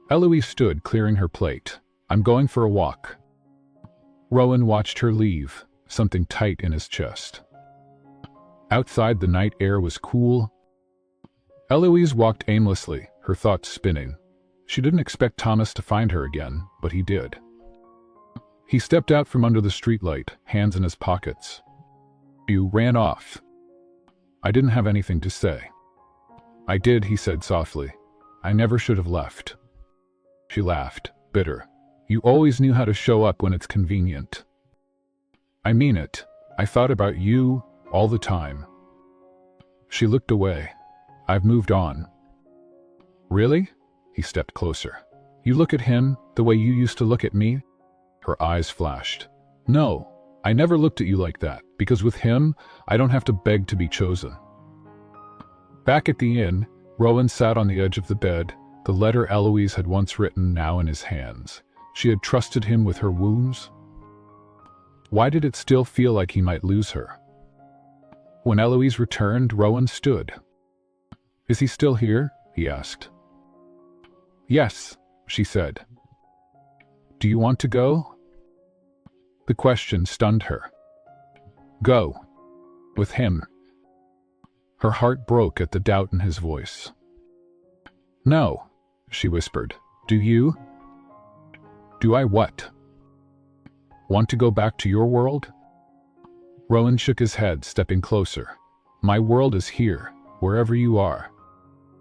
Eloise stood, clearing her plate. I'm going for a walk. Rowan watched her leave, something tight in his chest. Outside, the night air was cool. Eloise walked aimlessly, her thoughts spinning. She didn't expect Thomas to find her again, but he did. He stepped out from under the streetlight, hands in his pockets. You ran off. I didn't have anything to say. I did, he said softly. I never should have left. She laughed, bitter. You always knew how to show up when it's convenient. I mean it. I thought about you all the time. She looked away. I've moved on. Really? He stepped closer. You look at him the way you used to look at me? Her eyes flashed. No, I never looked at you like that, because with him, I don't have to beg to be chosen. Back at the inn, Rowan sat on the edge of the bed, the letter Eloise had once written now in his hands. She had trusted him with her wounds. Why did it still feel like he might lose her? When Eloise returned, Rowan stood. Is he still here? He asked. Yes, she said. Do you want to go? The question stunned her. Go. With him. Her heart broke at the doubt in his voice. No, she whispered. Do you? Do I what? Want to go back to your world? Rowan shook his head, stepping closer. My world is here, wherever you are.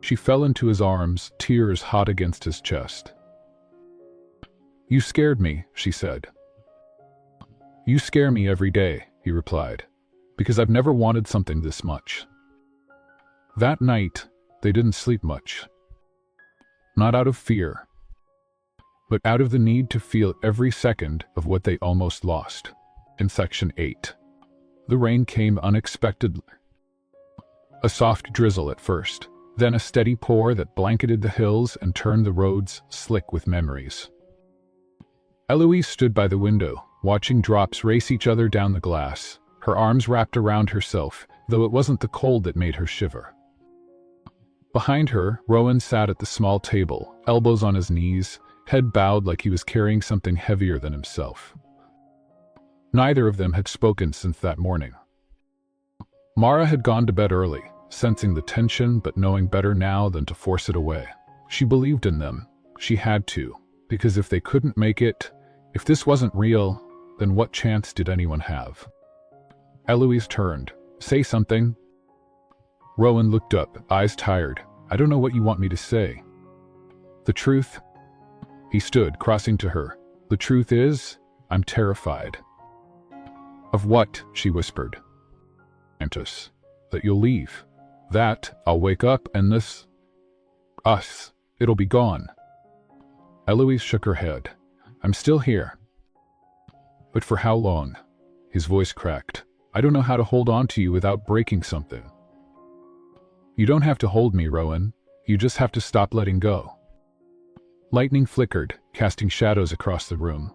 She fell into his arms, tears hot against his chest. You scared me, she said. You scare me every day, he replied, because I've never wanted something this much. That night, they didn't sleep much. Not out of fear, but out of the need to feel every second of what they almost lost. In Section 8. The rain came unexpectedly. A soft drizzle at first, then a steady pour that blanketed the hills and turned the roads slick with memories. Eloise stood by the window, watching drops race each other down the glass, her arms wrapped around herself, though it wasn't the cold that made her shiver. Behind her, Rowan sat at the small table, elbows on his knees, head bowed like he was carrying something heavier than himself. Neither of them had spoken since that morning. Mara had gone to bed early, sensing the tension but knowing better now than to force it away. She believed in them. She had to, because if they couldn't make it, if this wasn't real, then what chance did anyone have? Eloise turned. Say something. Rowan looked up, eyes tired. I don't know what you want me to say. The truth? He stood, crossing to her. The truth is, I'm terrified. Of what? She whispered. Antus, that you'll leave. That I'll wake up and us, it'll be gone. Eloise shook her head. I'm still here. But for how long? His voice cracked. I don't know how to hold on to you without breaking something. You don't have to hold me, Rowan. You just have to stop letting go. Lightning flickered, casting shadows across the room.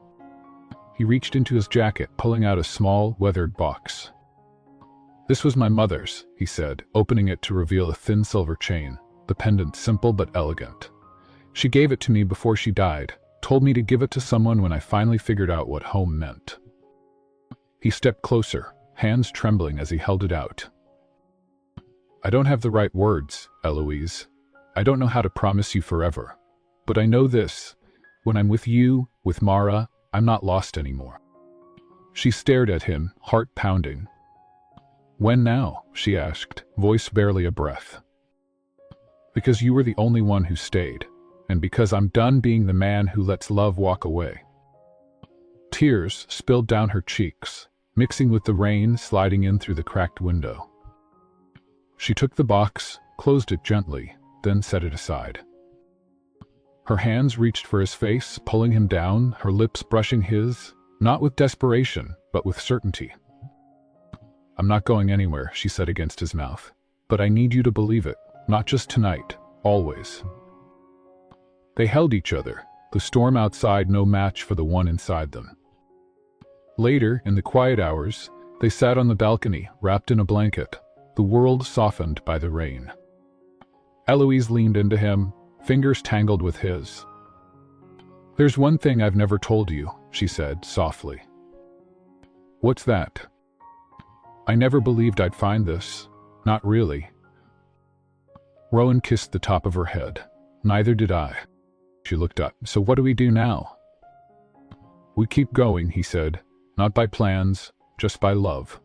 He reached into his jacket, pulling out a small, weathered box. This was my mother's, he said, opening it to reveal a thin silver chain, the pendant simple but elegant. She gave it to me before she died, told me to give it to someone when I finally figured out what home meant. He stepped closer, hands trembling as he held it out. I don't have the right words, Eloise. I don't know how to promise you forever. But I know this. When I'm with you, with Mara, I'm not lost anymore. She stared at him, heart pounding. When now? She asked, voice barely a breath. Because you were the only one who stayed, and because I'm done being the man who lets love walk away. Tears spilled down her cheeks, mixing with the rain sliding in through the cracked window. She took the box, closed it gently, then set it aside. Her hands reached for his face, pulling him down, her lips brushing his, not with desperation, but with certainty. I'm not going anywhere, she said against his mouth. But I need you to believe it, not just tonight, always. They held each other, the storm outside no match for the one inside them. Later, in the quiet hours, they sat on the balcony, wrapped in a blanket, the world softened by the rain. Eloise leaned into him, fingers tangled with his. "There's one thing I've never told you," she said softly. "What's that?" "I never believed I'd find this. Not really." Rowan kissed the top of her head. "Neither did I." She looked up. "So what do we do now?" "We keep going," he said. "Not by plans, just by love."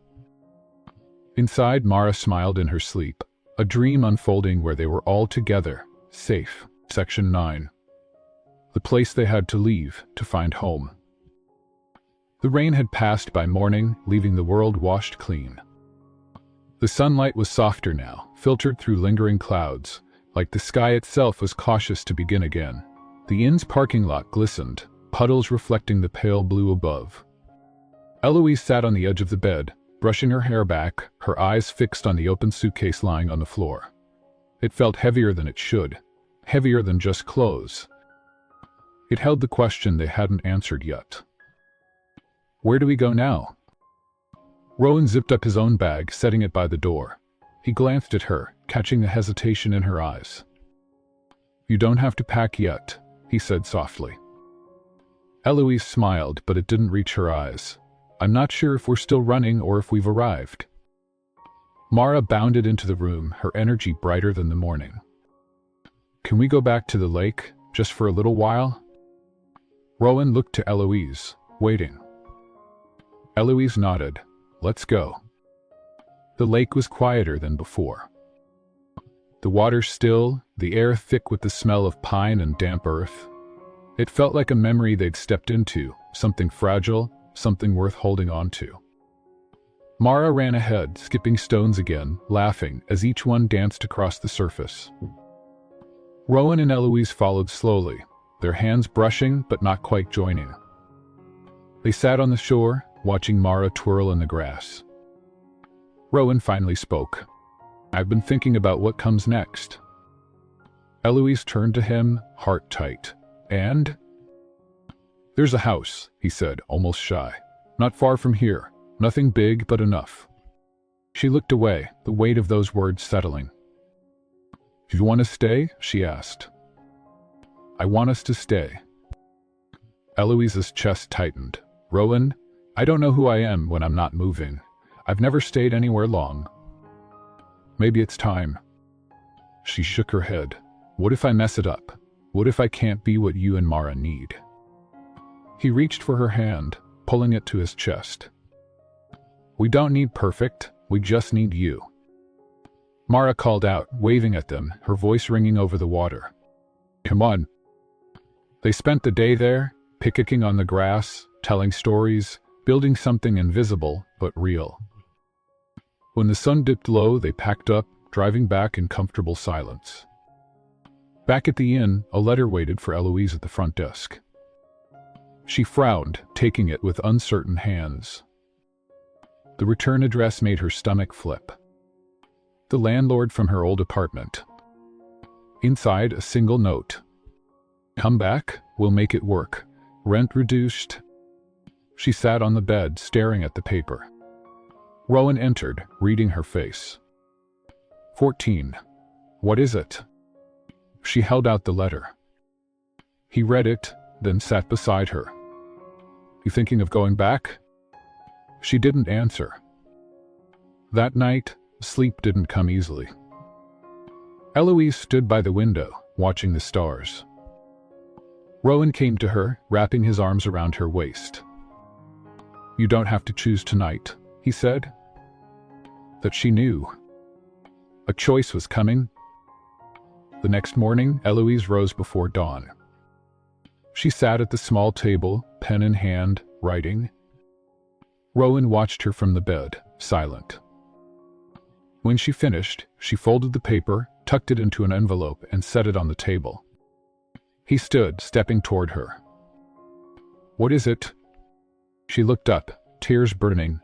Inside, Mara smiled in her sleep, a dream unfolding where they were all together, safe. Section 9. The place they had to leave to find home. The rain had passed by morning, leaving the world washed clean. The sunlight was softer now, filtered through lingering clouds, like the sky itself was cautious to begin again. The inn's parking lot glistened, puddles reflecting the pale blue above. Eloise sat on the edge of the bed, brushing her hair back, her eyes fixed on the open suitcase lying on the floor. It felt heavier than it should, heavier than just clothes. It held the question they hadn't answered yet. Where do we go now? Rowan zipped up his own bag, setting it by the door. He glanced at her, catching the hesitation in her eyes. "You don't have to pack yet," he said softly. Eloise smiled, but it didn't reach her eyes. "I'm not sure if we're still running or if we've arrived." Mara bounded into the room, her energy brighter than the morning. "Can we go back to the lake, just for a little while?" Rowan looked to Eloise, waiting. Eloise nodded. "Let's go." The lake was quieter than before. The water still, the air thick with the smell of pine and damp earth. It felt like a memory they'd stepped into, something fragile, something worth holding on to. Mara ran ahead, skipping stones again, laughing as each one danced across the surface. Rowan and Eloise followed slowly, their hands brushing but not quite joining. They sat on the shore, watching Mara twirl in the grass. Rowan finally spoke. "I've been thinking about what comes next." Eloise turned to him, heart tight. "And?" "There's a house," he said, almost shy. "Not far from here. Nothing big, but enough." She looked away, the weight of those words settling. "Do you want to stay?" she asked. "I want us to stay." Eloise's chest tightened. "Rowan, I don't know who I am when I'm not moving. I've never stayed anywhere long. Maybe it's time." She shook her head. "What if I mess it up? What if I can't be what you and Mara need?" He reached for her hand, pulling it to his chest. "We don't need perfect, we just need you." Mara called out, waving at them, her voice ringing over the water. "Come on." They spent the day there, picnicking on the grass, telling stories, building something invisible but real. When the sun dipped low, they packed up, driving back in comfortable silence. Back at the inn, a letter waited for Eloise at the front desk. She frowned, taking it with uncertain hands. The return address made her stomach flip. The landlord from her old apartment. Inside, a single note. "Come back, we'll make it work. Rent reduced." She sat on the bed, staring at the paper. Rowan entered, reading her face. 14. "What is it?" She held out the letter. He read it, then sat beside her. "You thinking of going back?" She didn't answer. That night, sleep didn't come easily. Eloise stood by the window, watching the stars. Rowan came to her, wrapping his arms around her waist. "You don't have to choose tonight," he said. That she knew. A choice was coming. The next morning, Eloise rose before dawn. She sat at the small table, pen in hand, writing. Rowan watched her from the bed, silent. When she finished, she folded the paper, tucked it into an envelope, and set it on the table. He stood, stepping toward her. "What is it?" She looked up, tears burning.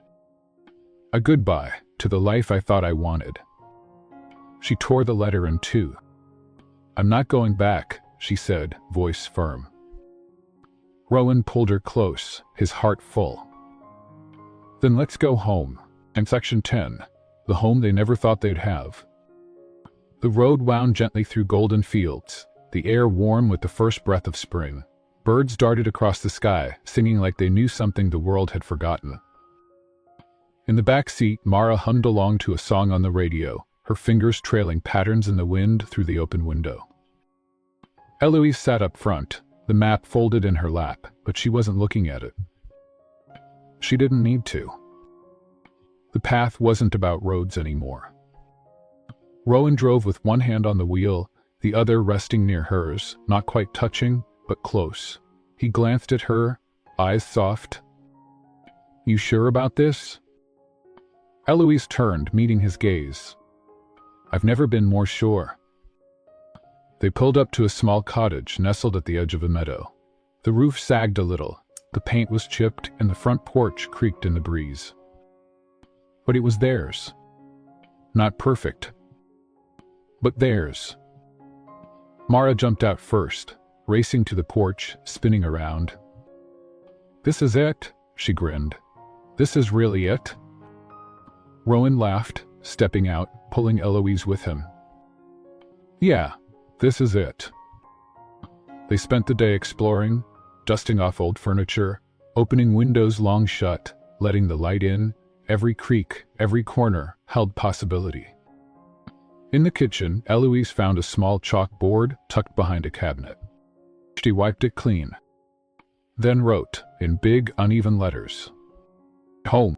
"A goodbye to the life I thought I wanted." She tore the letter in two. "I'm not going back," she said, voice firm. Rowan pulled her close, his heart full. "Then let's go home." And Section 10, the home they never thought they'd have. The road wound gently through golden fields, the air warm with the first breath of spring. Birds darted across the sky, singing like they knew something the world had forgotten. In the back seat, Mara hummed along to a song on the radio, her fingers trailing patterns in the wind through the open window. Eloise sat up front, the map folded in her lap, but she wasn't looking at it. She didn't need to. The path wasn't about roads anymore. Rowan drove with one hand on the wheel, the other resting near hers, not quite touching, but close. He glanced at her, eyes soft. "You sure about this?" Eloise turned, meeting his gaze. "I've never been more sure." They pulled up to a small cottage nestled at the edge of a meadow. The roof sagged a little, the paint was chipped, and the front porch creaked in the breeze. But it was theirs. Not perfect, but theirs. Mara jumped out first, racing to the porch, spinning around. "This is it," she grinned. "This is really it?" Rowan laughed, stepping out, pulling Eloise with him. "Yeah, this is it." They spent the day exploring, dusting off old furniture, opening windows long shut, letting the light in. Every creak, every corner held possibility. In the kitchen, Eloise found a small chalkboard tucked behind a cabinet. She wiped it clean, then wrote, in big, uneven letters, "Home."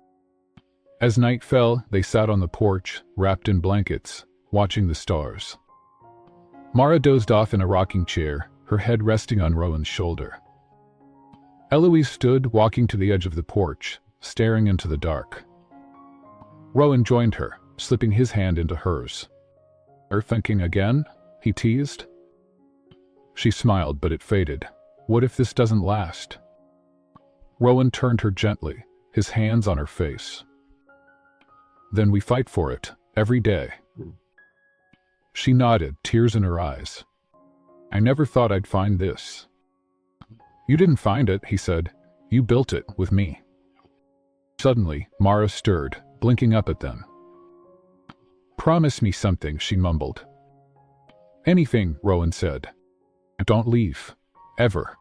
As night fell, they sat on the porch, wrapped in blankets, watching the stars. Mara dozed off in a rocking chair, her head resting on Rowan's shoulder. Eloise stood, walking to the edge of the porch, staring into the dark. Rowan joined her, slipping his hand into hers. "Are thinking again?" he teased. She smiled, but it faded. "What if this doesn't last?" Rowan turned her gently, his hands on her face. "Then we fight for it, every day." She nodded, tears in her eyes. "I never thought I'd find this." "You didn't find it," he said. "You built it, with me." Suddenly, Mara stirred, blinking up at them. "Promise me something," she mumbled. "Anything," Rowan said. "Don't leave. Ever."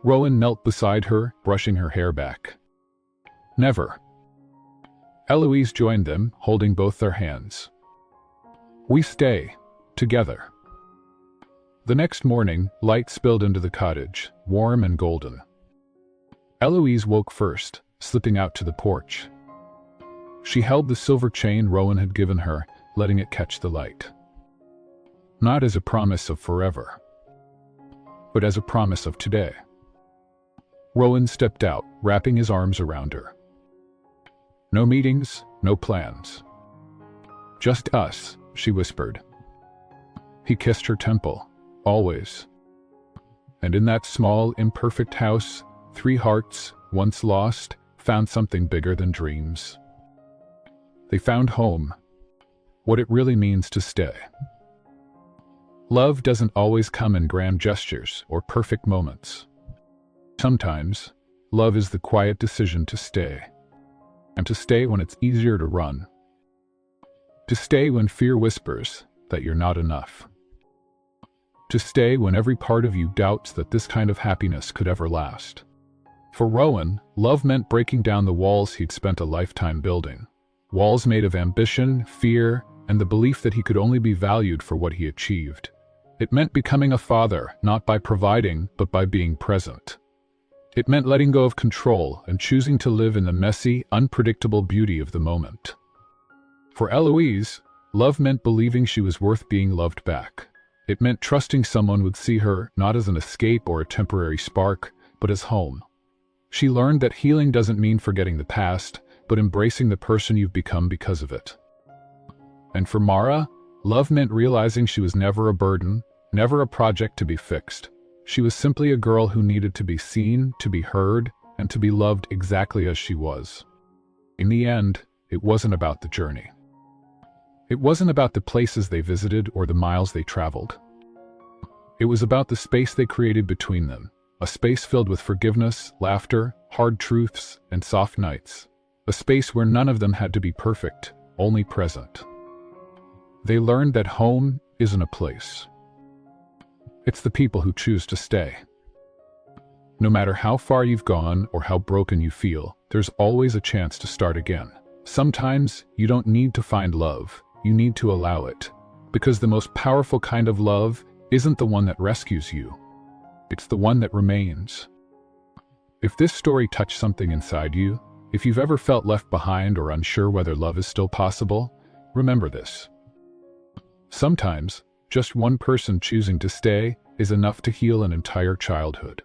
Rowan knelt beside her, brushing her hair back. "Never." Eloise joined them, holding both their hands. "We stay. Together." The next morning, light spilled into the cottage, warm and golden. Eloise woke first, slipping out to the porch. She held the silver chain Rowan had given her, letting it catch the light. Not as a promise of forever, but as a promise of today. Rowan stepped out, wrapping his arms around her. "No meetings, no plans. Just us," she whispered. He kissed her temple, always. And in that small, imperfect house, 3 hearts, once lost, found something bigger than dreams. They found home, what it really means to stay. Love doesn't always come in grand gestures or perfect moments. Sometimes, love is the quiet decision to stay. And to stay when it's easier to run. To stay when fear whispers that you're not enough. To stay when every part of you doubts that this kind of happiness could ever last. For Rowan, love meant breaking down the walls he'd spent a lifetime building. Walls made of ambition, fear, and the belief that he could only be valued for what he achieved. It meant becoming a father, not by providing, but by being present. It meant letting go of control and choosing to live in the messy, unpredictable beauty of the moment. For Eloise, love meant believing she was worth being loved back. It meant trusting someone would see her not as an escape or a temporary spark, but as home. She learned that healing doesn't mean forgetting the past, but embracing the person you've become because of it. And for Mara, love meant realizing she was never a burden, never a project to be fixed. She was simply a girl who needed to be seen, to be heard, and to be loved exactly as she was. In the end, it wasn't about the journey. It wasn't about the places they visited or the miles they traveled. It was about the space they created between them, a space filled with forgiveness, laughter, hard truths, and soft nights. A space where none of them had to be perfect, only present. They learned that home isn't a place. It's the people who choose to stay. No matter how far you've gone or how broken you feel, there's always a chance to start again. Sometimes you don't need to find love, you need to allow it. Because the most powerful kind of love isn't the one that rescues you. It's the one that remains. If this story touched something inside you, if you've ever felt left behind or unsure whether love is still possible, remember this. Sometimes, just one person choosing to stay is enough to heal an entire childhood.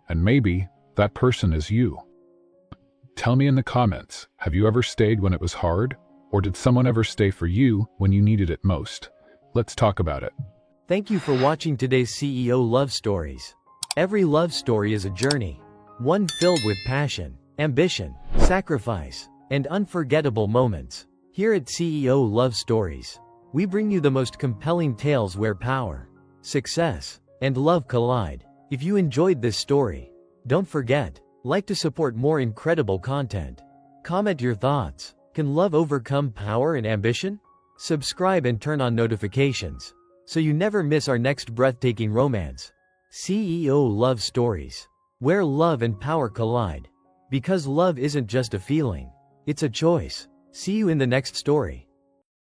And maybe that person is you. Tell me in the comments, have you ever stayed when it was hard? Or did someone ever stay for you when you needed it most? Let's talk about it. Thank you for watching today's CEO Love Stories. Every love story is a journey. One filled with passion, ambition, sacrifice, and unforgettable moments. Here at CEO Love Stories, we bring you the most compelling tales where power, success, and love collide. If you enjoyed this story, don't forget, like to support more incredible content. Comment your thoughts. Can love overcome power and ambition? Subscribe and turn on notifications, so you never miss our next breathtaking romance. CEO Love Stories, where love and power collide. Because love isn't just a feeling, it's a choice. See you in the next story.